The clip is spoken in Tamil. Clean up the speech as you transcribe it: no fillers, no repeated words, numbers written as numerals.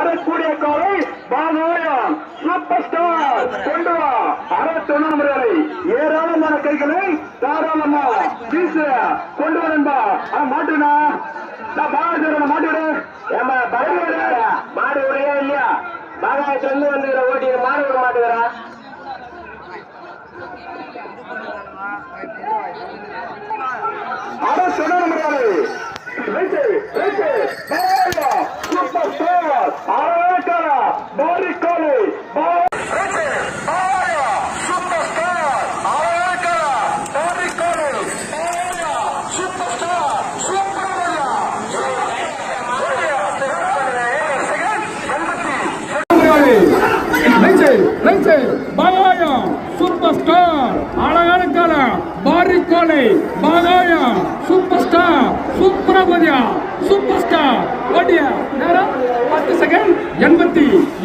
ஆடக்கூடிய காலை பாகாயம் சூப்பர் ஸ்டார் கொண்டு வா 61 நம்பர்களை ஏராளமான கைகளை தாராளமா வீச கொண்டு வரா மாட்டுனா மாட்டு மாடு உடையா இல்லையா பாகாயத்துல இருந்து வந்துக்கிற ஓட்டி மாடு விட மாட்டுக்கிறா சூப்பர் ஸ்டார் அழகான பாரி காலை சூப்பர் ஸ்டார் அழகான பாரி காலை சூப்பர் ஸ்டார் சூப்பர் பாகாயம் சூப்பர் ஸ்டார் அழகான காலம் பாரி கோலை பாகாயம் சூப்பர் ஸ்டார் சூப்பரபதியா சூப்பர் ஸ்டார் ஓடியா நேரம் 10 செகண்ட் 88